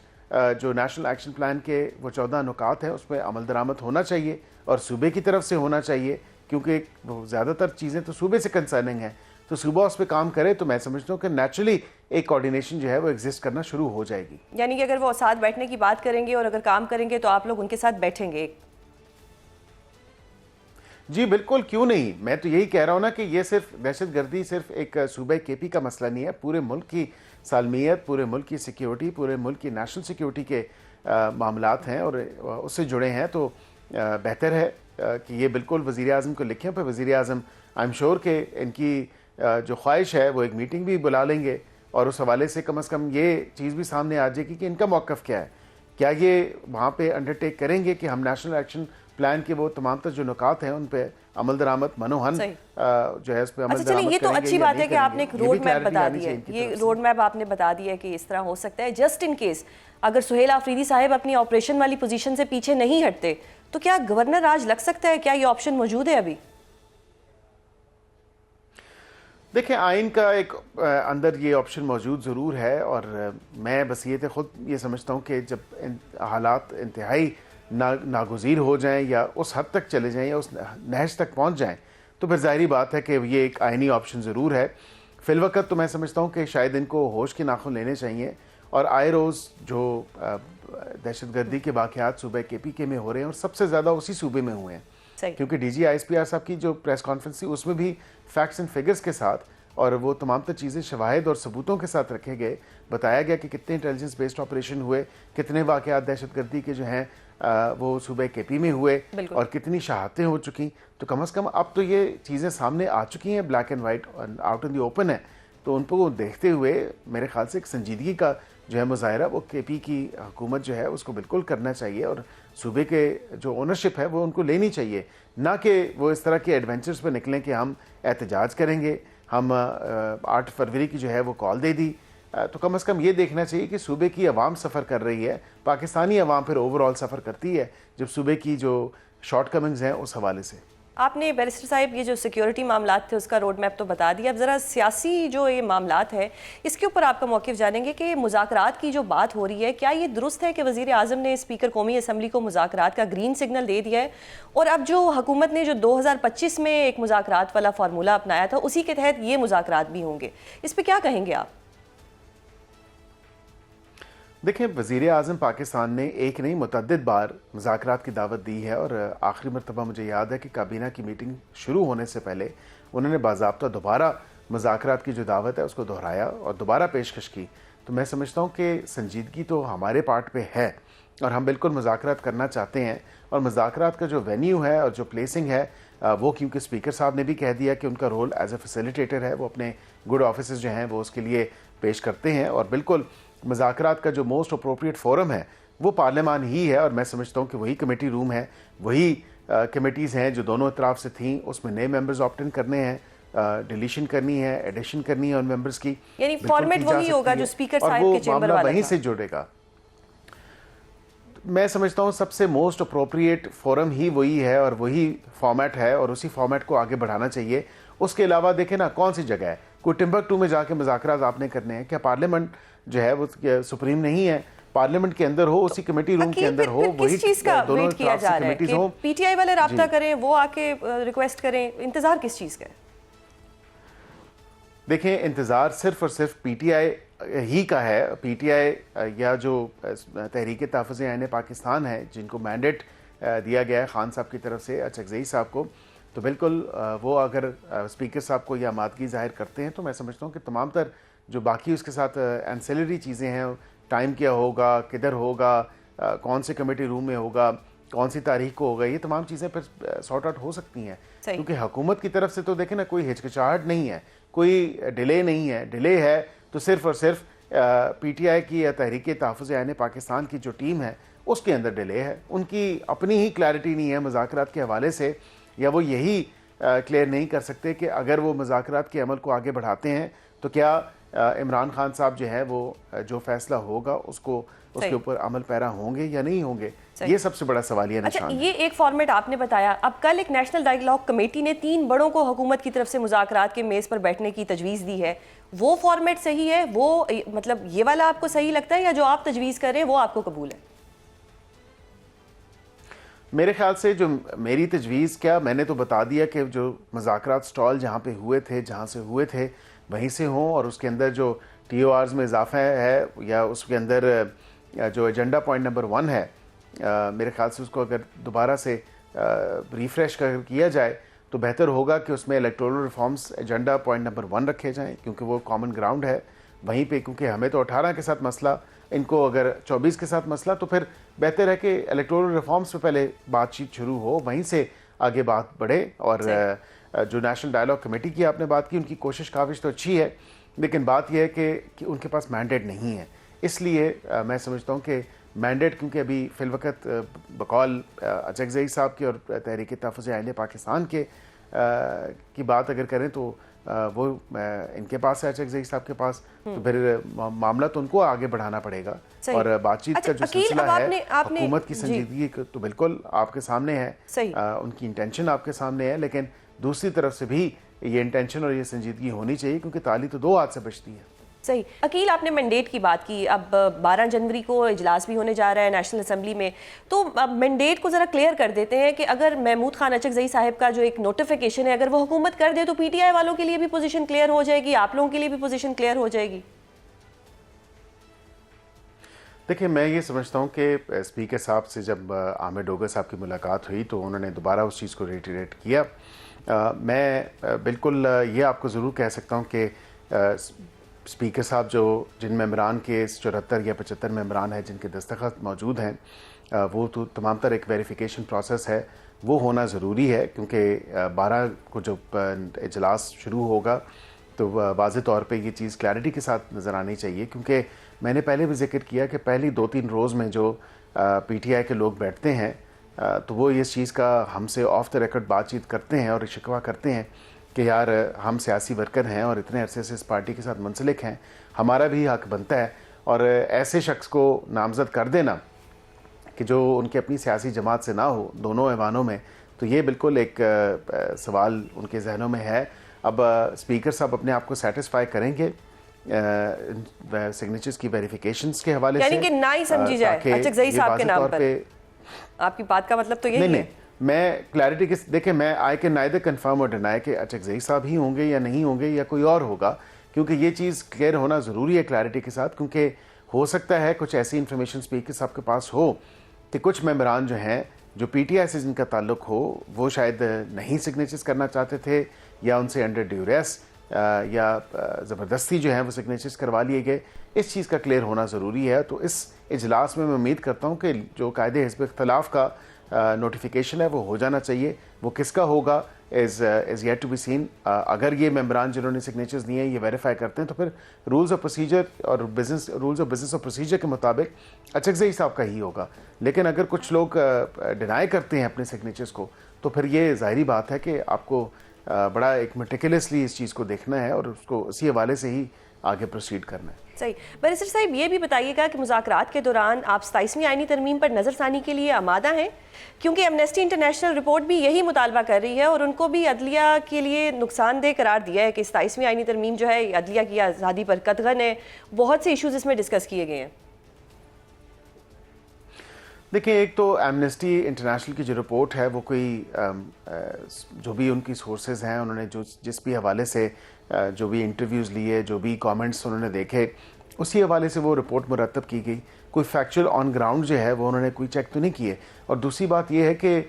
جو نیشنل ایکشن پلان کے وہ 14 نکات ہیں اس پہ عمل درآمد ہونا چاہیے, اور صوبے کی طرف سے ہونا چاہیے, کیونکہ زیادہ تر چیزیں تو صوبے سے کنسرننگ ہیں. تو صوبہ اس پہ کام کرے تو میں سمجھتا ہوں کہ نیچرلی ایک کوارڈینیشن جو ہے وہ ایگزسٹ کرنا شروع ہو جائے گی. یعنی کہ اگر وہ ساتھ بیٹھنے کی بات کریں گے اور اگر کام کریں گے تو آپ لوگ ان کے ساتھ بیٹھیں گے؟ جی بالکل, کیوں نہیں. میں تو یہی کہہ رہا ہوں نا کہ یہ صرف دہشت گردی صرف ایک صوبہ کے پی کا مسئلہ نہیں ہے, پورے ملک کی سالمیت, پورے ملک کی سیکیورٹی, پورے ملک کی نیشنل سیکیورٹی کے معاملات ہیں اور اس سے جڑے ہیں. تو بہتر ہے کہ یہ بالکل وزیر اعظم کو لکھیں. پہ وزیر اعظم آئی ایم شیور کہ ان کی جو خواہش ہے وہ ایک میٹنگ بھی بلا لیں گے, اور اس حوالے سے کم از کم یہ چیز بھی سامنے آ جائے گی کہ ان کا موقف کیا ہے. کیا یہ وہاں پہ انڈرٹیک کریں گے کہ ہم نیشنل ایکشن پلان کے وہ تمام تر جو نکات ہیں ان پہ عمل درآمد منوہن جو ہے اس پہ عمل درآمد کریں گے. یہ تو اچھی بات ہے کہ آپ نے ایک روڈ میپ بتا دی ہے, یہ روڈ میپ آپ نے بتا دی ہے کہ اس طرح ہو سکتا ہے. جسٹ ان کیس اگر سہیل آفریدی صاحب اپنی آپریشن والی پوزیشن سے پیچھے نہیں ہٹتے تو کیا گورنر راج لگ سکتا ہے؟ کیا یہ آپشن موجود ہے ابھی؟ دیکھیں آئین کا ایک اندر یہ آپشن موجود ضرور ہے, اور میں بس یہ خود یہ سمجھتا ہوں کہ جب حالات انتہائی ناگزیر ہو جائیں یا اس حد تک چلے جائیں یا اس نہج تک پہنچ جائیں تو پھر ظاہری بات ہے کہ یہ ایک آئینی آپشن ضرور ہے. فی الوقت تو میں سمجھتا ہوں کہ شاید ان کو ہوش کے ناخن لینے چاہیے, اور آئے روز جو دہشت گردی کے واقعات صوبہ کے پی کے میں ہو رہے ہیں اور سب سے زیادہ اسی صوبے میں ہوئے ہیں, کیونکہ D G I S P R صاحب کی جو پریس کانفرنس تھی اس میں بھی فیکٹس اینڈ فگرز کے ساتھ اور وہ تمام تر چیزیں شواہد اور ثبوتوں کے ساتھ رکھے گئے, بتایا گیا کہ کتنے انٹیلیجنس بیسڈ آپریشن ہوئے, کتنے واقعات دہشت گردی کے جو ہیں وہ صوبہ کے پی میں ہوئے, اور کتنی شہادتیں ہو چکی. تو کم از کم اب تو یہ چیزیں سامنے آ چکی ہیں, black and white out in the open ہے. تو ان کو دیکھتے ہوئے میرے خیال سے ایک سنجیدگی کا جو ہے مظاہرہ وہ کے پی کی حکومت جو ہے اس کو بالکل کرنا چاہیے, اور صوبے کے جو اونرشپ ہے وہ ان کو لینی چاہیے, نہ کہ وہ اس طرح کے ایڈونچرز پہ نکلیں کہ ہم احتجاج کریں گے, ہم 8 فروری کی جو ہے وہ کال دے دی. تو کم از کم یہ دیکھنا چاہیے کہ صوبے کی عوام سفر کر رہی ہے, پاکستانی عوام پھر اوور آل سفر کرتی ہے جب صوبے کی جو شارٹ کمنگز ہیں اس حوالے سے. آپ نے بیرسٹر صاحب یہ جو سیکیورٹی معاملات تھے اس کا روڈ میپ تو بتا دیا, اب ذرا سیاسی جو یہ معاملات ہے اس کے اوپر آپ کا موقف جانیں گے کہ مذاکرات کی جو بات ہو رہی ہے, کیا یہ درست ہے کہ وزیر اعظم نے اسپیکر قومی اسمبلی کو مذاکرات کا گرین سگنل دے دیا ہے, اور اب جو حکومت نے جو 2025 میں ایک مذاکرات والا فارمولہ اپنایا تھا اسی کے تحت یہ مذاکرات بھی ہوں گے, اس پہ کیا کہیں گے آپ؟ دیکھیں وزیر اعظم پاکستان نے ایک نہیں متعدد بار مذاکرات کی دعوت دی ہے, اور آخری مرتبہ مجھے یاد ہے کہ کابینہ کی میٹنگ شروع ہونے سے پہلے انہوں نے باضابطہ دوبارہ مذاکرات کی جو دعوت ہے اس کو دہرایا اور دوبارہ پیشکش کی. تو میں سمجھتا ہوں کہ سنجیدگی تو ہمارے پارٹ پہ ہے اور ہم بالکل مذاکرات کرنا چاہتے ہیں, اور مذاکرات کا جو وینیو ہے اور جو پلیسنگ ہے وہ کیونکہ اسپیکر صاحب نے بھی کہہ دیا کہ ان کا رول ایز اے فیسیلیٹیٹر ہے, وہ اپنے گڈ آفیسز جو ہیں وہ اس کے لیے پیش کرتے ہیں, اور بالکل مذاکرات کا جو موسٹ اپروپریٹ فورم ہے وہ پارلیمان ہی ہے, اور میں سمجھتا ہوں کہ وہی کمیٹی روم ہے, وہی کمیٹیز ہیں جو دونوں اطراف سے تھیں, اس میں نئے ممبرز آپٹ ان کرنے ہیں, ڈیلیشن کرنی ہے, ایڈیشن کرنی ہے ان ممبرز کی, یعنی فارمیٹ وہی ہوگا جو اسپیکر صاحب کے چیمبر والا تھا, وہیں سے جڑے گا. میں سمجھتا ہوں سب سے موسٹ اپروپریٹ فورم ہی وہی ہے اور وہی فارمیٹ ہے, اور اسی فارمیٹ کو آگے بڑھانا چاہیے. اس کے علاوہ دیکھیں نا کون سی جگہ ہے, کوئی ٹمبکٹو میں جا کے مذاکرات آپ نے کرنے ہیں, کیا پارلیمنٹ جو ہے وہ سپریم نہیں ہے, پارلیمنٹ کے اندر ہو, اسی کمیٹی روم کے اندر ہو, وہی کس چیز کا دونوں ویٹ کیا جا رہا ہے کہ پی ٹی آئی والے رابطہ کریں, وہ آ کے ریکویسٹ کریں, انتظار کس چیز کا ہے؟ دیکھیں انتظار صرف اور صرف پی ٹی آئی ہی کا ہے. پی ٹی آئی یا جو تحریک تحفظ آئین پاکستان ہے جن کو مینڈیٹ دیا گیا ہے خان صاحب کی طرف سے اچکزئی صاحب کو, تو بالکل وہ اگر اسپیکر صاحب کو یہ آمادگی ظاہر کرتے ہیں تو میں سمجھتا ہوں کہ تمام تر جو باقی اس کے ساتھ اینسیلری چیزیں ہیں, ٹائم کیا ہوگا, کدھر ہوگا, کون سے کمیٹی روم میں ہوگا, کون سی تاریخ کو ہوگا, یہ تمام چیزیں پھر سارٹ آؤٹ ہو سکتی ہیں. کیونکہ حکومت کی طرف سے تو دیکھیں نا کوئی ہچکچاہٹ نہیں ہے, کوئی ڈیلے نہیں ہے. ڈیلے ہے تو صرف اور صرف پی ٹی آئی کی یا تحریک تحفظ عین پاکستان کی جو ٹیم ہے اس کے اندر ڈیلے ہے. ان کی اپنی ہی کلیئرٹی نہیں ہے مذاکرات کے حوالے سے, یا وہ یہی کلیئر نہیں کر سکتے کہ اگر وہ مذاکرات کے عمل کو آگے بڑھاتے ہیں تو کیا عمران خان صاحب جو ہے وہ جو فیصلہ ہوگا اس کے اوپر عمل پیرا ہوں گے یا نہیں ہوں گے. یہ سب سے بڑا سوالیہ نشان ہے. یہ ایک فارمیٹ آپ نے بتایا. اب کل ایک نیشنل ڈائیلاگ کمیٹی نے 3 بڑوں کو حکومت کی طرف سے مذاکرات کے میز پر بیٹھنے کی تجویز دی ہے. وہ فارمیٹ صحیح ہے, وہ مطلب یہ والا آپ کو صحیح لگتا ہے, یا جو آپ تجویز کر رہے ہیں وہ آپ کو قبول ہے؟ میرے خیال سے جو میری تجویز, کیا میں نے تو بتا دیا کہ جو مذاکرات سٹال جہاں پہ ہوئے تھے, جہاں سے ہوئے تھے وہیں سے ہوں, اور اس کے اندر جو ٹی او آرز میں اضافہ ہے یا اس کے اندر جو ایجنڈا پوائنٹ نمبر 1 ہے, میرے خیال سے اس کو اگر دوبارہ سے ریفریش کیا جائے تو بہتر ہوگا کہ اس میں electoral reforms agenda point number 1 رکھے جائیں, کیونکہ وہ کامن گراؤنڈ ہے وہیں پہ. کیونکہ ہمیں تو 18 کے ساتھ مسئلہ, ان کو اگر 24 کے ساتھ مسئلہ, تو پھر بہتر ہے کہ الیکٹورل ریفارمز پہ پہلے بات چیت شروع ہو, وہیں سے آگے بات بڑھے. اور جو نیشنل ڈائیلاگ کمیٹی کی آپ نے بات کی, ان کی کوشش کاوش تو اچھی ہے, لیکن بات یہ ہے کہ ان کے پاس مینڈیٹ نہیں ہے. اس لیے میں سمجھتا ہوں کہ مینڈیٹ, کیونکہ ابھی فی الوقت بقول اچکزئی صاحب کی اور تحریک تحفظ عین پاکستان کے کی بات اگر کریں تو وہ ان کے پاس ہے, اچکزئی صاحب کے پاس, تو پھر معاملہ تو ان کو آگے بڑھانا پڑے گا. اور بات چیت کا جو سلسلہ ہے حکومت کی سنجیدگی تو بالکل آپ کے سامنے ہے, ان کی انٹینشن آپ کے سامنے ہے, لیکن دوسری طرف سے بھی یہ انٹینشن اور یہ سنجیدگی ہونی چاہیے, کیونکہ تالی تو 2 ہاتھ سے بچتی ہے. صحیح. عقیل, آپ نے مینڈیٹ کی بات کی. اب 12 جنوری کو اجلاس بھی ہونے جا رہا ہے نیشنل اسمبلی میں, تو مینڈیٹ کو ذرا کلیئر کر دیتے ہیں کہ اگر محمود خان اچکزئی صاحب کا جو ایک نوٹیفیکیشن ہے اگر وہ حکومت کر دے تو پی ٹی آئی والوں کے لیے بھی پوزیشن کلیئر ہو جائے گی, آپ لوگوں کے لیے بھی پوزیشن کلیئر ہو جائے گی. دیکھیں میں یہ سمجھتا ہوں کہ اسپیکر صاحب سے جب عامر ڈوگر صاحب کی ملاقات ہوئی تو انہوں نے دوبارہ اس چیز کو ریٹریٹ کیا. میں بالکل یہ آپ کو ضرور کہہ سکتا ہوں کہ اسپیکر صاحب جن ممبران کے 74 یا 75 ممبران ہیں جن کے دستخط موجود ہیں, وہ تو تمام تر ایک ویریفیکیشن پروسیس ہے, وہ ہونا ضروری ہے. کیونکہ 12 کو جب اجلاس شروع ہوگا تو واضح طور پہ یہ چیز کلیئرٹی کے ساتھ نظر آنی چاہیے. کیونکہ میں نے پہلے بھی ذکر کیا کہ پہلی 2-3 روز میں جو پی ٹی آئی کے لوگ بیٹھتے ہیں تو وہ اس چیز کا ہم سے آف دا ریکارڈ بات چیت کرتے ہیں اور شکوہ کرتے ہیں کہ یار ہم سیاسی ورکر ہیں اور اتنے عرصے سے اس پارٹی کے ساتھ منسلک ہیں, ہمارا بھی حق بنتا ہے. اور ایسے شخص کو نامزد کر دینا کہ جو ان کی اپنی سیاسی جماعت سے نہ ہو دونوں ایوانوں میں, تو یہ بالکل ایک سوال ان کے ذہنوں میں ہے. اب اسپیکر صاحب اپنے آپ کو سیٹسفائی کریں گے سگنیچرز کی ویریفیکیشنز کے حوالے سے, یعنی کہ نہ ہی سمجھی جائے اچکزئی صاحب کے نام پر. آپ کی بات کا مطلب تو یہی ہے. میں کلیئرٹی کے دیکھیں, میں آئی کین نائدر کنفرم اور ڈینائی کہ اچکزئی صاحب ہی ہوں گے یا نہیں ہوں گے یا کوئی اور ہوگا, کیونکہ یہ چیز کلیئر ہونا ضروری ہے کلیئرٹی کے ساتھ. کیونکہ ہو سکتا ہے کچھ ایسی انفارمیشن اسپیکر صاحب کے پاس ہو کہ کچھ ممبران جو ہیں جو پی ٹی آئی سے جن کا تعلق ہو وہ شاید نہیں سگنیچرز کرنا چاہتے تھے, یا ان سے انڈر ڈیوریس یا زبردستی جو ہیں وہ سگنیچرز کروا لیے گئے. اس چیز کا کلیئر ہونا ضروری ہے. تو اس اجلاس میں امید کرتا ہوں کہ جو قائد حزب اختلاف کا نوٹیفیکیشن ہے وہ ہو جانا چاہیے. وہ کس کا ہوگا is yet to be seen. اگر یہ ممبران جنہوں نے سگنیچرز دیے ہیں یہ ویریفائی کرتے ہیں تو پھر رولز آف پروسیجر اور رولز آف بزنس اور پروسیجر کے مطابق اچکزئی صاحب کا ہی ہوگا. لیکن اگر کچھ لوگ ڈینائی کرتے ہیں اپنے سگنیچرز کو تو پھر یہ ظاہری بات ہے کہ آپ کو بڑا ایک میٹیکولسلی اس چیز کو دیکھنا ہے اور اس کو اسی حوالے سے ہی آگے پروسیڈ کرنا ہے. صحیح. بیرسٹر صاحب یہ بھی بتائیے گا کہ مذاکرات کے دوران آپ 27ویں آئینی ترمیم پر نظر ثانی کے لیے آمادہ ہیں, کیونکہ ایمنسٹی انٹرنیشنل رپورٹ بھی یہی مطالبہ کر رہی ہے اور ان کو بھی عدلیہ کے لیے نقصان دہ قرار دیا ہے کہ 27ویں آئینی ترمیم جو ہے عدلیہ کی آزادی پر قدغن ہے. بہت سے ایشوز اس میں ڈسکس کیے گئے ہیں. دیکھیں، ایک تو ایمنسٹی انٹرنیشنل کی جو رپورٹ ہے وہ کوئی جو بھی ان کی سورسز ہیں، انہوں نے جس بھی حوالے سے جو بھی انٹرویوز لیے، جو بھی کامنٹس انہوں نے دیکھے، اسی حوالے سے وہ رپورٹ مرتب کی گئی. کوئی فیکچوئل آن گراؤنڈ جو ہے وہ انہوں نے کوئی چیک تو نہیں کیے. اور دوسری بات یہ ہے کہ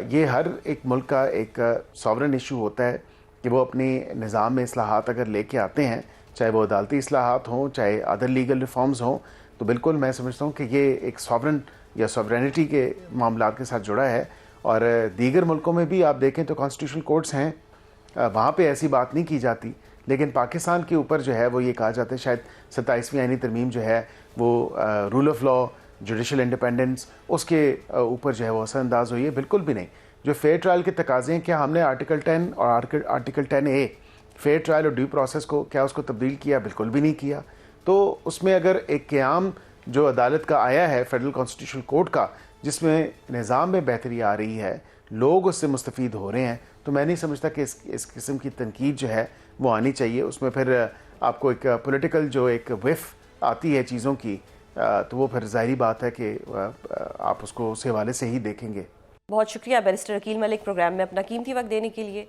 یہ ہر ایک ملک کا ایک ساورن ایشو ہوتا ہے کہ وہ اپنی نظام میں اصلاحات اگر لے کے آتے ہیں، چاہے وہ عدالتی اصلاحات ہوں، چاہے ادر لیگل ریفارمز ہوں، تو بالکل میں سمجھتا ہوں کہ یہ ایک ساورن یا سوورینٹی کے معاملات کے ساتھ جڑا ہے. اور دیگر ملکوں میں بھی آپ دیکھیں تو کانسٹیٹیوشنل کورٹس ہیں، وہاں پہ ایسی بات نہیں کی جاتی. لیکن پاکستان کے اوپر جو ہے وہ یہ کہا جاتا ہے، شاید 27ویں آئینی ترمیم جو ہے وہ rule of law, judicial independence, اس کے اوپر جو ہے وہ اثر انداز ہوئی ہے. بالکل بھی نہیں. جو فیئر ٹرائل کے تقاضے ہیں، کیا ہم نے آرٹیکل 10 اور آرٹیکل 10A فیئر ٹرائل اور ڈیو پروسیس کو کیا اس کو تبدیل کیا؟ بالکل بھی نہیں کیا. تو اس میں اگر ایک قیام جو عدالت کا آیا ہے، فیڈرل کانسٹیٹیوشنل کورٹ کا، جس میں نظام میں بہتری آ رہی ہے، لوگ اس سے مستفید ہو رہے ہیں، تو میں نہیں سمجھتا کہ اس قسم کی تنقید جو ہے وہ آنی چاہیے. اس میں پھر آپ کو ایک پولیٹیکل جو ایک وف آتی ہے چیزوں کی، تو وہ پھر ظاہری بات ہے کہ آپ اس کو اس حوالے سے ہی دیکھیں گے. بہت شکریہ بیرسٹر عقیل ملک پروگرام میں اپنا قیمتی وقت دینے کے لیے.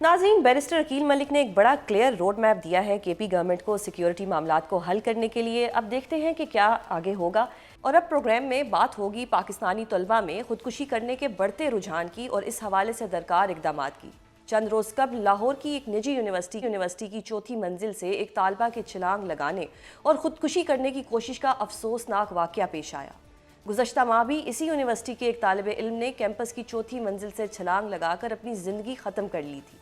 ناظرین، بیرسٹر عقیل ملک نے ایک بڑا کلیئر روڈ میپ دیا ہے کے پی گورنمنٹ کو سیکیورٹی معاملات کو حل کرنے کے لیے. اب دیکھتے ہیں کہ کیا آگے ہوگا. اور اب پروگرام میں بات ہوگی پاکستانی طلبہ میں خودکشی کرنے کے بڑھتے رجحان کی اور اس حوالے سے درکار اقدامات کی. چند روز قبل لاہور کی ایک نجی یونیورسٹی کی چوتھی منزل سے ایک طالبہ کے چھلانگ لگانے اور خودکشی کرنے کی کوشش کا افسوسناک واقعہ پیش آیا. گزشتہ ماہ بھی اسی یونیورسٹی کے ایک طالب علم نے کیمپس کی چوتھی منزل سے چھلانگ لگا کر اپنی زندگی ختم کر لی تھی.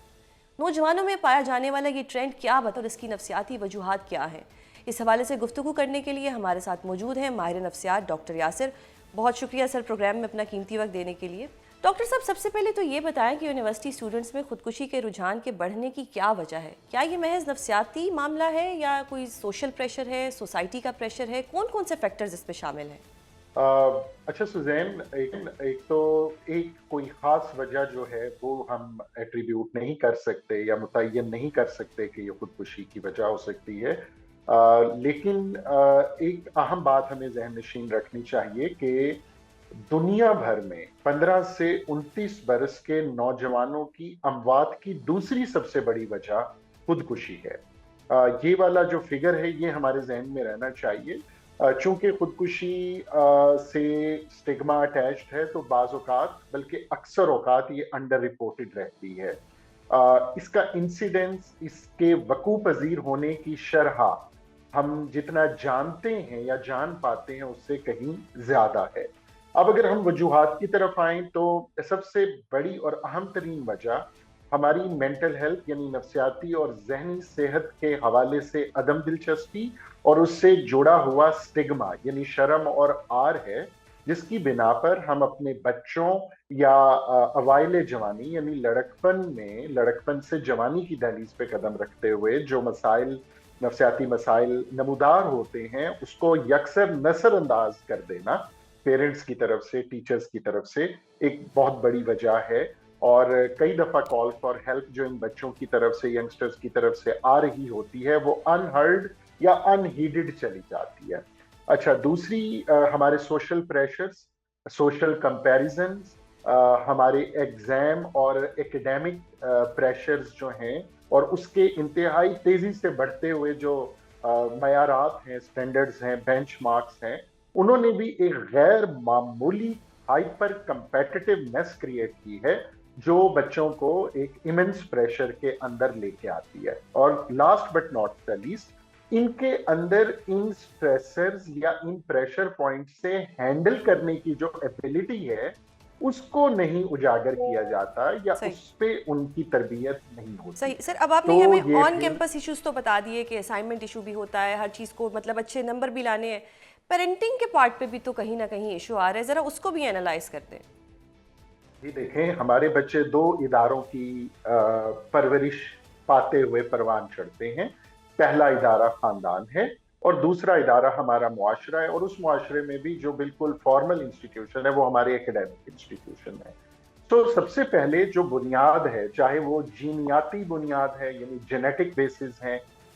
نوجوانوں میں پایا جانے والا یہ ٹرینڈ کیا بتا اور اس کی نفسیاتی وجوہات کیا ہیں؟ اس حوالے سے گفتگو کرنے کے لیے ہمارے ساتھ موجود ہیں ماہر نفسیات ڈاکٹر یاسر. بہت شکریہ سر پروگرام میں اپنا قیمتی وقت دینے کے لیے. ڈاکٹر صاحب، سب سے پہلے تو یہ بتائیں کہ یونیورسٹی اسٹوڈنٹس میں خودکشی کے رجحان کے بڑھنے کی کیا وجہ ہے؟ کیا یہ محض نفسیاتی معاملہ ہے یا کوئی سوشل پریشر ہے، سوسائٹی کا پریشر ہے؟ کون سے فیکٹرز اس میں شامل ہیں؟ اچھا سوزین، ایک تو کوئی خاص وجہ جو ہے وہ ہم ایٹریبیوٹ نہیں کر سکتے یا متعین نہیں کر سکتے کہ یہ خودکشی کی وجہ ہو سکتی ہے. لیکن ایک اہم بات ہمیں ذہن نشین رکھنی چاہیے کہ دنیا بھر میں 15 سے 29 برس کے نوجوانوں کی اموات کی دوسری سب سے بڑی وجہ خودکشی ہے. یہ والا جو فگر ہے یہ ہمارے ذہن میں رہنا چاہیے. چونکہ خودکشی سے سٹگما اٹیچڈ ہے تو بعض اوقات بلکہ اکثر اوقات یہ انڈر رپورٹڈ رہتی ہے. اس کا انسیڈنس، اس کے وقوع پذیر ہونے کی شرح ہم جتنا جانتے ہیں یا جان پاتے ہیں اس سے کہیں زیادہ ہے. اب اگر ہم وجوہات کی طرف آئیں تو سب سے بڑی اور اہم ترین وجہ ہماری مینٹل ہیلتھ یعنی نفسیاتی اور ذہنی صحت کے حوالے سے عدم دلچسپی اور اس سے جڑا ہوا سٹگما یعنی شرم اور آر ہے، جس کی بنا پر ہم اپنے بچوں یا اوائل جوانی یعنی لڑکپن سے جوانی کی دہلیز پہ قدم رکھتے ہوئے جو مسائل، نفسیاتی مسائل نمودار ہوتے ہیں اس کو یکسر نظر انداز کر دینا پیرنٹس کی طرف سے، ٹیچرز کی طرف سے ایک بہت بڑی وجہ ہے. اور کئی دفعہ کال فار ہیلپ جو ان بچوں کی طرف سے، ینگسٹرز کی طرف سے آ رہی ہوتی ہے وہ انہرڈ یا انہیڈڈ چلی جاتی ہے. اچھا، دوسری ہمارے سوشل پریشرز، سوشل کمپیریزنز، ہمارے ایگزام اور ایکیڈیمک پریشرز جو ہیں اور اس کے انتہائی تیزی سے بڑھتے ہوئے جو معیارات ہیں، سٹینڈرڈز ہیں، بینچ مارکس ہیں، انہوں نے بھی ایک غیر معمولی ہائپر کمپیٹیٹیونیس کریٹ کی ہے جو بچوں کو ایک ایمنس پریشر کے اندر لے کے آتی ہے. اور last but not the least, ان کے اندر ان سٹریسرز یا ان پریشر پوائنٹ سے ہینڈل کرنے کی جو ایبیلٹی ہے اس کو نہیں اجاگر کیا جاتا یا اس پہ ان کی تربیت نہیں ہوتی. صحیح سر، اب آپ نے ہمیں آن کیمپس ایشوز تو بتا دیے کہ اسائنمنٹ ایشو بھی ہوتا ہے، ہر چیز کو مطلب اچھے نمبر بھی لانے ہیں. پیرنٹنگ کے پارٹ پہ بھی تو کہیں نہ کہیں ایشو آ رہا ہے، ذرا اس کو بھی اینالائز کرتے ہیں. جی دیکھیں، ہمارے بچے 2 اداروں کی پرورش پاتے ہوئے پروان چڑھتے ہیں. پہلا ادارہ خاندان ہے اور دوسرا ادارہ ہمارا معاشرہ ہے، اور اس معاشرے میں بھی جو بالکل فارمل انسٹیٹیوشن ہے وہ ہمارے ایکیڈیمک انسٹیٹیوشن ہے. تو سب سے پہلے جو بنیاد ہے، چاہے وہ جینیاتی بنیاد ہے یعنی جینیٹک بیسز ہیں